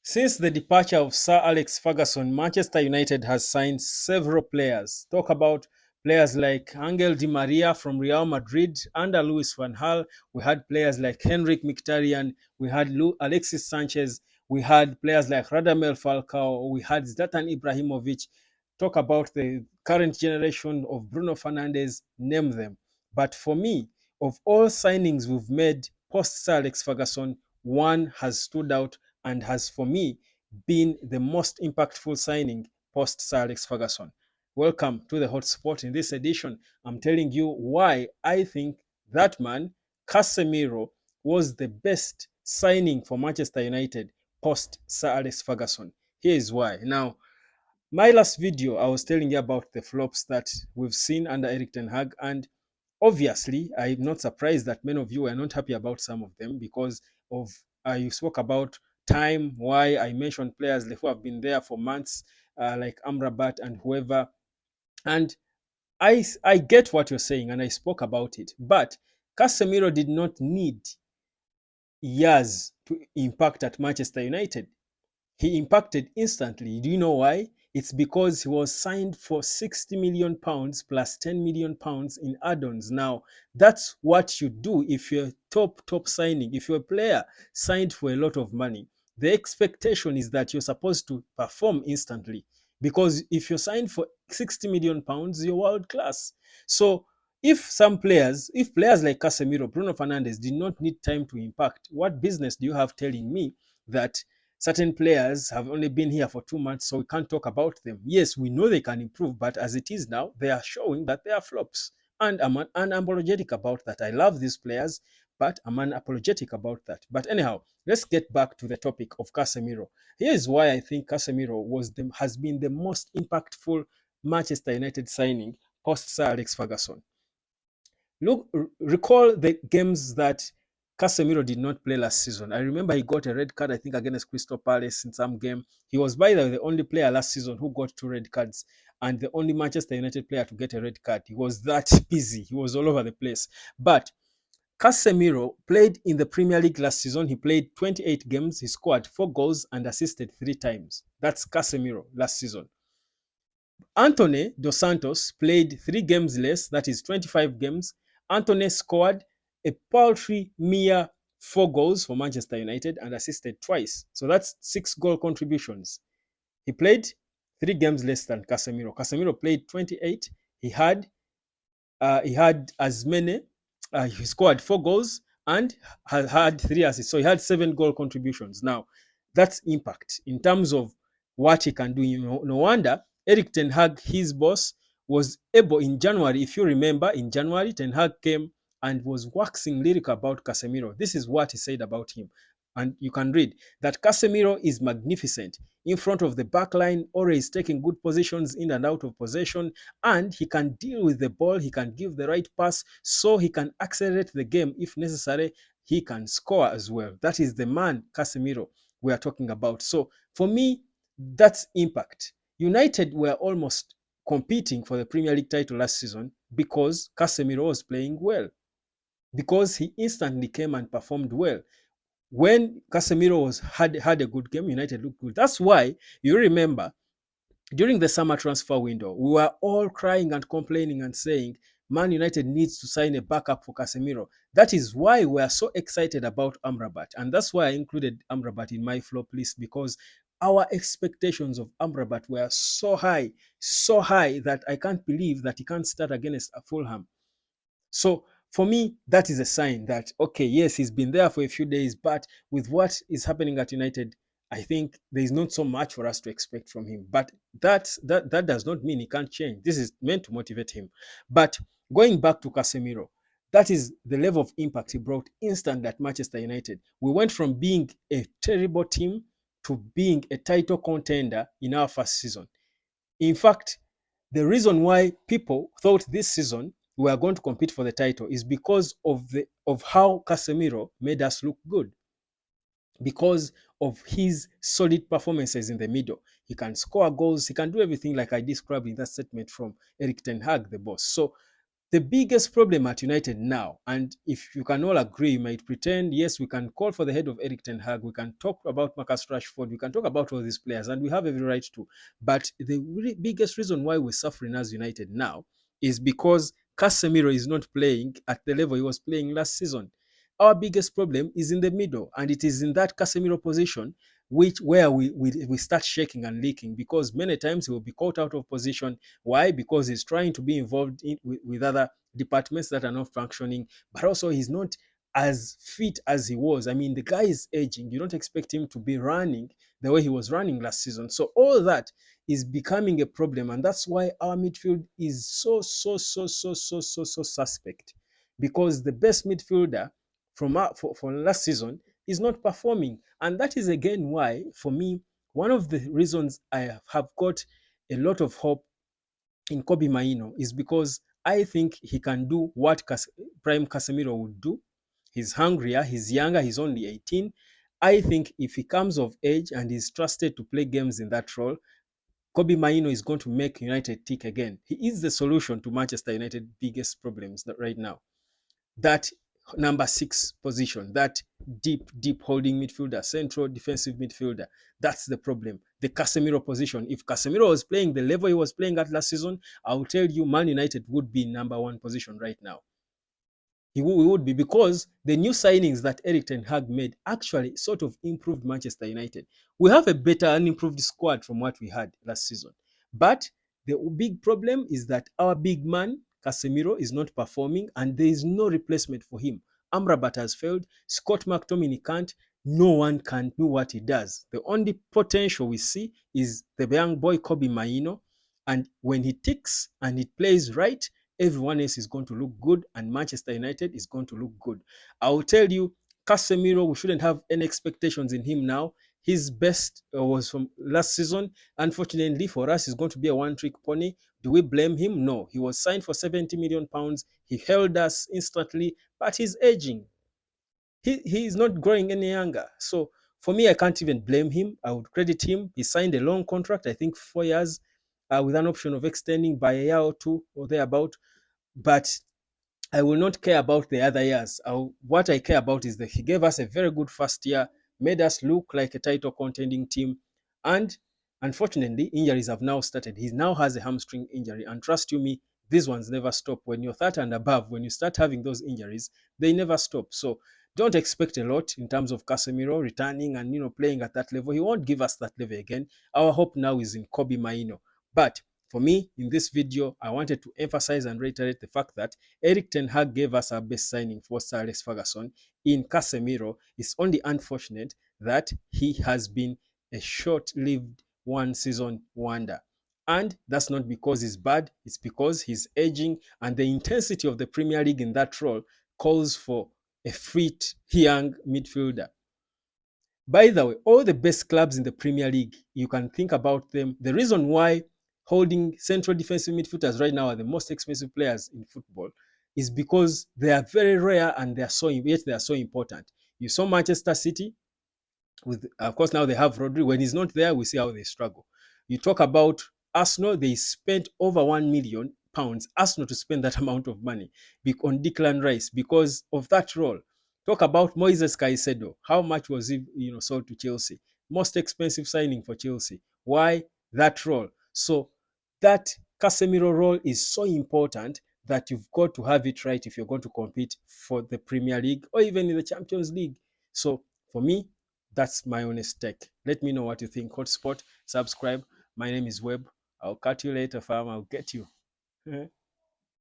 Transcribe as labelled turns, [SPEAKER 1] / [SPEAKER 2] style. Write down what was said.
[SPEAKER 1] Since the departure of Sir Alex Ferguson, Manchester United has signed several players. Talk about players like Angel Di Maria from Real Madrid under Luis van Gaal. We had players like Henrik Mkhitaryan. We had Alexis Sanchez. We had players like Radamel Falcao. We had Zlatan Ibrahimovic. Talk about the current generation of Bruno Fernandes. Name them. But for me, of all signings we've made post Sir Alex Ferguson, one has stood out and has, for me, been the most impactful signing post Sir Alex Ferguson. Welcome to the Hotspot. In this edition, I'm telling you why I think that man, Casemiro, was the best signing for Manchester United post Sir Alex Ferguson. Here is why. Now, my last video, I was telling you about the flops that we've seen under Eric Ten Hag, and obviously, I'm not surprised that many of you are not happy about some of them because of you spoke about time, why I mentioned players who have been there for months, like Amrabat and whoever. And I get what you're saying, and I spoke about it. But Casemiro did not need years to impact at Manchester United. He impacted instantly. Do you know why? It's because he was signed for 60 million pounds plus 10 million pounds in add-ons. Now, that's what you do if you're top signing. If you're a player signed for a lot of money, the expectation is that you're supposed to perform instantly. Because if you're signed for 60 million pounds, you're world class. So if players like Casemiro, Bruno Fernandes did not need time to impact, what business do you have telling me that certain players have only been here for 2 months, so we can't talk about them? Yes, we know they can improve, but as it is now, they are showing that they are flops. And I'm unapologetic about that. I love these players, but I'm unapologetic about that. But anyhow, let's get back to the topic of Casemiro. Here's why I think Casemiro has been the most impactful Manchester United signing post Sir Alex Ferguson. Recall the games that Casemiro did not play last season. I remember he got a red card, I think, against Crystal Palace in some game. He was, by the way, the only player last season who got 2 red cards and the only Manchester United player to get a red card. He was that busy. He was all over the place. But Casemiro played in the Premier League last season. He played 28 games. He scored 4 goals and assisted 3 times. That's Casemiro last season. Anthony Dos Santos played 3 games less, that is 25 games. Anthony scored a paltry mere 4 goals for Manchester United and assisted twice. So that's 6 goal contributions. He played 3 games less than Casemiro. Casemiro played 28. He had as many. He scored 4 goals and had 3 assists. So he had 7 goal contributions. Now, that's impact in terms of what he can do. No wonder Eric Ten Hag, his boss, was able in January. If you remember, in January, Ten Hag came and was waxing lyric about Casemiro. This is what he said about him. And you can read that Casemiro is magnificent in front of the back line, always taking good positions in and out of possession, and he can deal with the ball, he can give the right pass, so he can accelerate the game if necessary, he can score as well. That is the man, Casemiro, we are talking about. So for me, that's impact. United were almost competing for the Premier League title last season because Casemiro was playing well, because he instantly came and performed well. When Casemiro had a good game, United looked good. That's why you remember during the summer transfer window, we were all crying and complaining and saying Man United needs to sign a backup for Casemiro. That is why we are so excited about Amrabat. And that's why I included Amrabat in my flop list, because our expectations of Amrabat were so high that I can't believe that he can't start against Fulham. So for me, that is a sign that, okay, yes, he's been there for a few days, but with what is happening at United, I think there is not so much for us to expect from him. But that does not mean he can't change. This is meant to motivate him. But going back to Casemiro, that is the level of impact he brought instant at Manchester United. We went from being a terrible team to being a title contender in our first season. In fact, the reason why people thought this season we are going to compete for the title is because of how Casemiro made us look good, because of his solid performances in the middle. He can score goals, he can do everything like I described in that statement from Eric Ten Hag, the boss. So The biggest problem at United now, and if you can all agree, you might pretend, yes, we can call for the head of Eric Ten Hag, we can talk about Marcus Rashford, we can talk about all these players, and we have every right to. But the really biggest reason why we're suffering as United now is because Casemiro is not playing at the level he was playing last season. Our biggest problem is in the middle, and it is in that Casemiro position where we start shaking and leaking, because many times he will be caught out of position. Why? Because he's trying to be involved with other departments that are not functioning, but also he's not as fit as he was. I mean, the guy is aging. You don't expect him to be running the way he was running last season. So all that is becoming a problem, and that's why our midfield is so suspect, because the best midfielder for last season is not performing. And that is again why, for me, one of the reasons I have got a lot of hope in Kobe Maino is because I think he can do what Prime Casemiro would do. He's hungrier, he's younger, he's only 18. I think if he comes of age and is trusted to play games in that role, Kobe Maino is going to make United tick again. He is the solution to Manchester United's biggest problems right now. That number 6 position, that deep holding midfielder, central defensive midfielder, that's the problem. The Casemiro position, if Casemiro was playing the level he was playing at last season, I will tell you Man United would be number 1 position right now. He would be, because the new signings that Eric Ten Hag made actually sort of improved Manchester United. We have a better and improved squad from what we had last season. But the big problem is that our big man, Casemiro, is not performing, and there is no replacement for him. Amrabat has failed. Scott McTominay can't. No one can do what he does. The only potential we see is the young boy Kobe Maino. And when he ticks and he plays right, everyone else is going to look good, and Manchester United is going to look good. I will tell you, Casemiro, we shouldn't have any expectations in him now. His best was from last season. Unfortunately for us, he's going to be a one-trick pony. Do we blame him? No. He was signed for 70 million pounds. He held us instantly, but he's aging. He is not growing any younger. So for me, I can't even blame him. I would credit him. He signed a long contract, I think 4 years, with an option of extending by a year or two or thereabout. But I will not care about the other years. What I care about is that he gave us a very good first year, made us look like a title contending team. And unfortunately, injuries have now started. He now has a hamstring injury. And trust you me, these ones never stop. When you're 30 and above, when you start having those injuries, they never stop. So don't expect a lot in terms of Casemiro returning and playing at that level. He won't give us that level again. Our hope now is in Kobe Maino. But for me, in this video, I wanted to emphasize and reiterate the fact that Eric Ten Hag gave us our best signing for Sir Alex Ferguson in Casemiro. It's only unfortunate that he has been a short-lived one-season wonder. And that's not because he's bad, it's because he's aging, and the intensity of the Premier League in that role calls for a fit young midfielder. By the way, all the best clubs in the Premier League, you can think about them. The reason why holding central defensive midfielders right now are the most expensive players in football is because they are very rare, and yet they are so important. You saw Manchester City with, of course, now they have Rodri. When he's not there, we see how they struggle. You talk about Arsenal, they spent over £1 million, Arsenal, to spend that amount of money on Declan Rice because of that role. Talk about Moises Caicedo. How much was he, sold to Chelsea? Most expensive signing for Chelsea. Why? That role. So that Casemiro role is so important that you've got to have it right if you're going to compete for the Premier League or even in the Champions League. So for me, that's my honest take. Let me know what you think. Hotspot, subscribe. My name is Webb. I'll catch you later, fam. I'll get you.